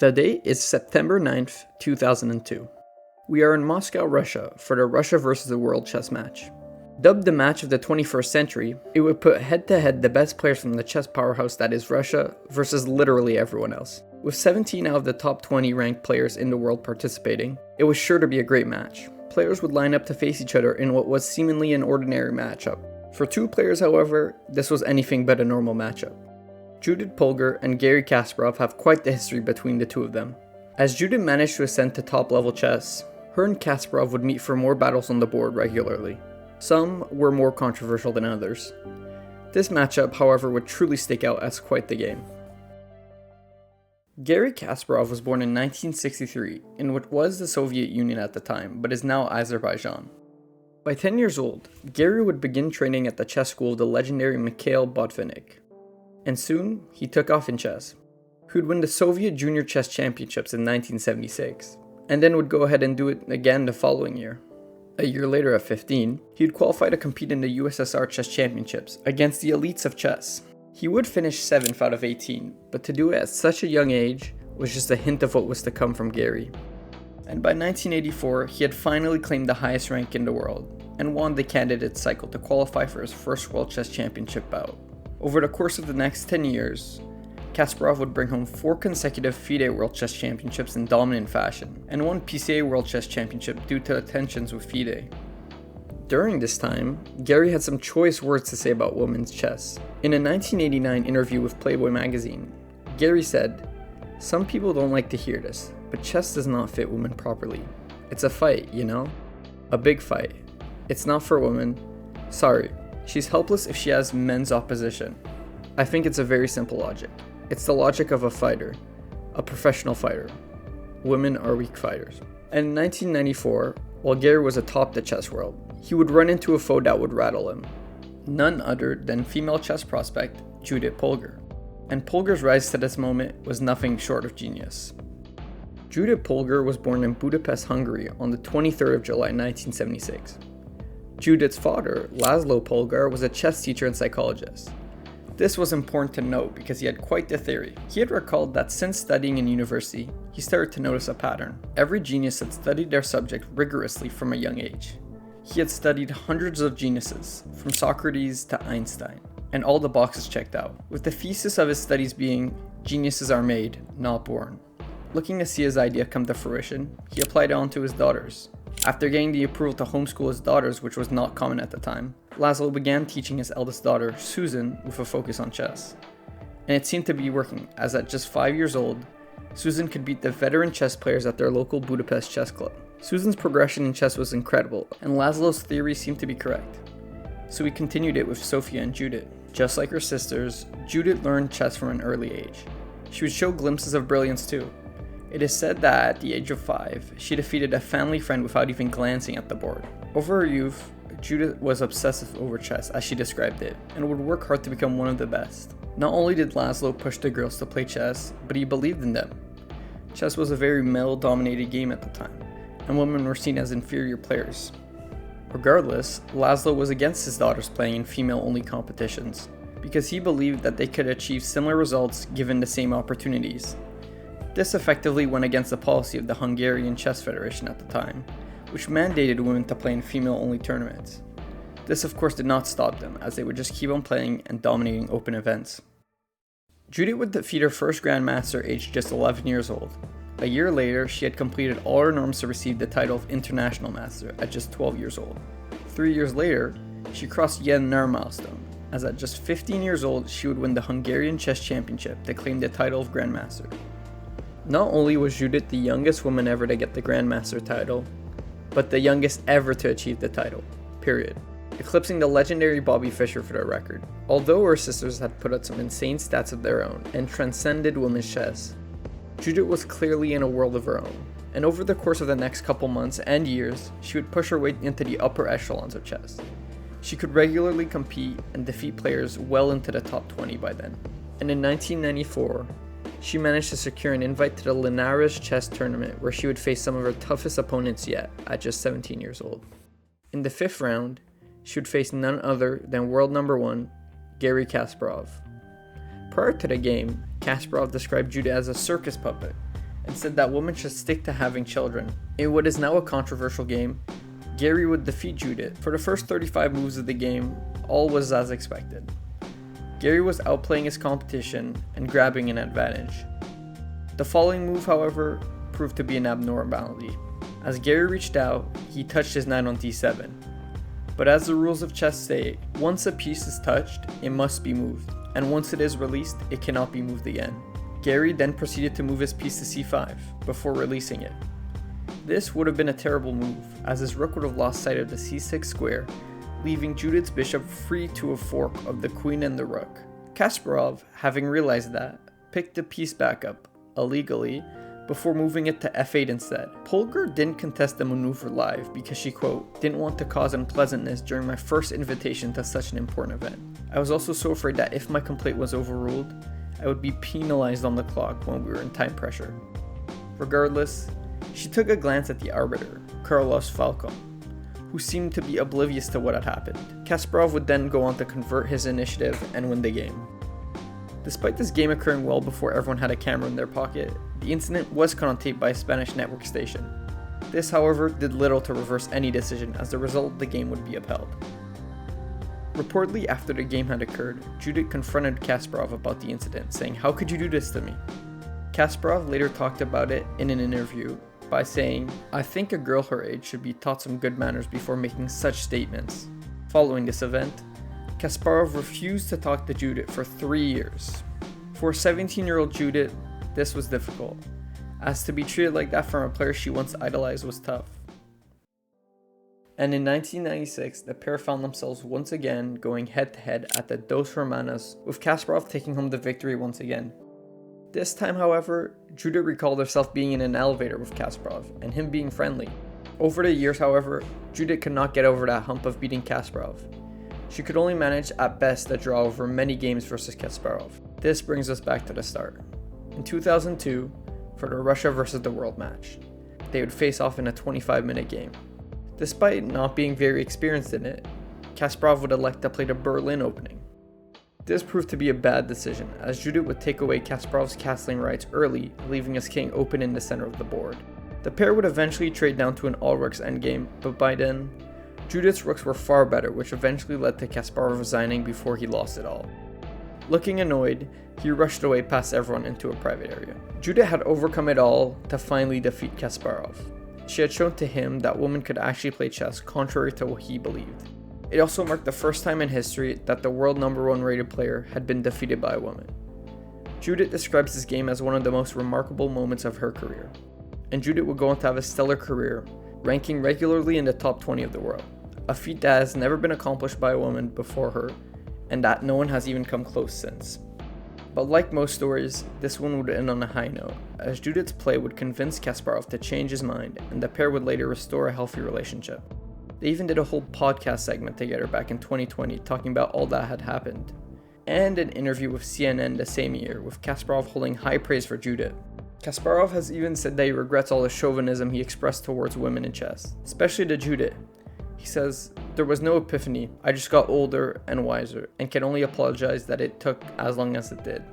The date is September 9th, 2002. We are in Moscow, Russia for the Russia vs. the World chess match. Dubbed the match of the 21st century, it would put head-to-head the best players from the chess powerhouse that is Russia versus literally everyone else. With 17 out of the top 20 ranked players in the world participating, it was sure to be a great match. Players would line up to face each other in what was seemingly an ordinary matchup. For two players, however, this was anything but a normal matchup. Judith Polgar and Garry Kasparov have quite the history between the two of them. As Judith managed to ascend to top-level chess, her and Kasparov would meet for more battles on the board regularly. Some were more controversial than others. This matchup, however, would truly stick out as quite the game. Garry Kasparov was born in 1963 in what was the Soviet Union at the time, but is now Azerbaijan. By 10 years old, Garry would begin training at the chess school of the legendary Mikhail Botvinnik. And soon, he took off in chess. He would win the Soviet Junior Chess Championships in 1976, and then would go ahead and do it again the following year. A year later at 15, he would qualify to compete in the USSR Chess Championships against the elites of chess. He would finish 7th out of 18, but to do it at such a young age was just a hint of what was to come from Garry. And by 1984, he had finally claimed the highest rank in the world, and won the candidate cycle to qualify for his first World Chess Championship bout. Over the course of the next 10 years, Kasparov would bring home 4 consecutive FIDE World Chess Championships in dominant fashion, and 1 PCA World Chess Championship due to tensions with FIDE. During this time, Garry had some choice words to say about women's chess. In a 1989 interview with Playboy magazine, Garry said, "Some people don't like to hear this, but chess does not fit women properly. It's a fight, you know? A big fight. It's not for women. Sorry, she's helpless if she has men's opposition. I think it's a very simple logic. It's the logic of a fighter, a professional fighter. Women are weak fighters." And in 1994, while Garry was atop the chess world, he would run into a foe that would rattle him. None other than female chess prospect Judith Polgar. And Polgar's rise to this moment was nothing short of genius. Judith Polgar was born in Budapest, Hungary on the 23rd of July 1976. Judith's father, Laszlo Polgar, was a chess teacher and psychologist. This was important to note because he had quite the theory. He had recalled that since studying in university, he started to notice a pattern. Every genius had studied their subject rigorously from a young age. He had studied hundreds of geniuses, from Socrates to Einstein, and all the boxes checked out, with the thesis of his studies being, geniuses are made, not born. Looking to see his idea come to fruition, he applied it onto his daughters. After getting the approval to homeschool his daughters, which was not common at the time, Laszlo began teaching his eldest daughter, Susan, with a focus on chess. And it seemed to be working, as at just 5 years old, Susan could beat the veteran chess players at their local Budapest chess club. Susan's progression in chess was incredible, and Laszlo's theory seemed to be correct. So he continued it with Sophia and Judith. Just like her sisters, Judith learned chess from an early age. She would show glimpses of brilliance too. It is said that at the age of 5, she defeated a family friend without even glancing at the board. Over her youth, Judith was obsessive over chess, as she described it, and would work hard to become one of the best. Not only did Laszlo push the girls to play chess, but he believed in them. Chess was a very male-dominated game at the time, and women were seen as inferior players. Regardless, Laszlo was against his daughters playing in female-only competitions, because he believed that they could achieve similar results given the same opportunities. This effectively went against the policy of the Hungarian Chess Federation at the time, which mandated women to play in female-only tournaments. This of course did not stop them, as they would just keep on playing and dominating open events. Judith would defeat her first Grandmaster aged just 11 years old. A year later, she had completed all her norms to receive the title of International Master at just 12 years old. 3 years later, she crossed yet another milestone, as at just 15 years old, she would win the Hungarian Chess Championship to claim the title of Grandmaster. Not only was Judith the youngest woman ever to get the Grandmaster title, but the youngest ever to achieve the title, period, eclipsing the legendary Bobby Fischer for the record. Although her sisters had put out some insane stats of their own and transcended women's chess, Judith was clearly in a world of her own, and over the course of the next couple months and years, she would push her way into the upper echelons of chess. She could regularly compete and defeat players well into the top 20 by then. And in 1994, she managed to secure an invite to the Linares chess tournament where she would face some of her toughest opponents yet at just 17 years old. In the 5th round, she would face none other than world number 1, Garry Kasparov. Prior to the game, Kasparov described Judith as a circus puppet, and said that women should stick to having children. In what is now a controversial game, Gary would defeat Judith. For the first 35 moves of the game, all was as expected. Gary was outplaying his competition and grabbing an advantage. The following move, however, proved to be an abnormality. As Gary reached out, he touched his knight on d7. But as the rules of chess say, once a piece is touched, it must be moved, and once it is released, it cannot be moved again. Gary then proceeded to move his piece to c5, before releasing it. This would have been a terrible move, as his rook would have lost sight of the c6 square, leaving Judith's bishop free to a fork of the queen and the rook. Kasparov, having realized that, picked the piece back up, illegally, before moving it to f8 instead. Polgar didn't contest the maneuver live because she, quote, didn't want to cause unpleasantness during my first invitation to such an important event. I was also so afraid that if my complaint was overruled, I would be penalized on the clock when we were in time pressure. Regardless, she took a glance at the arbiter, Carlos Falcon, who seemed to be oblivious to what had happened. Kasparov would then go on to convert his initiative and win the game. Despite this game occurring well before everyone had a camera in their pocket, the incident was caught on tape by a Spanish network station. This, however, did little to reverse any decision, as the result of the game would be upheld. Reportedly, after the game had occurred, Judith confronted Kasparov about the incident, saying, "How could you do this to me?" Kasparov later talked about it in an interview by saying, "I think a girl her age should be taught some good manners before making such statements." Following this event, Kasparov refused to talk to Judith for 3 years. For a 17-year-old Judith, this was difficult, as to be treated like that from a player she once idolized was tough. And in 1996, the pair found themselves once again going head-to-head at the Dos Hermanas, with Kasparov taking home the victory once again. This time, however, Judith recalled herself being in an elevator with Kasparov, and him being friendly. Over the years, however, Judith could not get over that hump of beating Kasparov. She could only manage at best a draw over many games versus Kasparov. This brings us back to the start. In 2002, for the Russia versus the World match, they would face off in a 25-minute game. Despite not being very experienced in it, Kasparov would elect to play the Berlin opening. This proved to be a bad decision, as Judith would take away Kasparov's castling rights early, leaving his king open in the center of the board. The pair would eventually trade down to an all-rooks endgame, but by then, Judith's rooks were far better, which eventually led to Kasparov resigning before he lost it all. Looking annoyed, he rushed away past everyone into a private area. Judith had overcome it all to finally defeat Kasparov. She had shown to him that women could actually play chess contrary to what he believed. It also marked the first time in history that the world #1 rated player had been defeated by a woman. Judith describes this game as one of the most remarkable moments of her career, and Judith would go on to have a stellar career, ranking regularly in the top 20 of the world, a feat that has never been accomplished by a woman before her, and that no one has even come close since. But like most stories, this one would end on a high note, as Judith's play would convince Kasparov to change his mind, and the pair would later restore a healthy relationship. They even did a whole podcast segment together back in 2020 talking about all that had happened, and an interview with CNN the same year, with Kasparov holding high praise for Judith. Kasparov has even said that he regrets all the chauvinism he expressed towards women in chess, especially to Judith. He says, "There was no epiphany, I just got older and wiser, and can only apologize that it took as long as it did."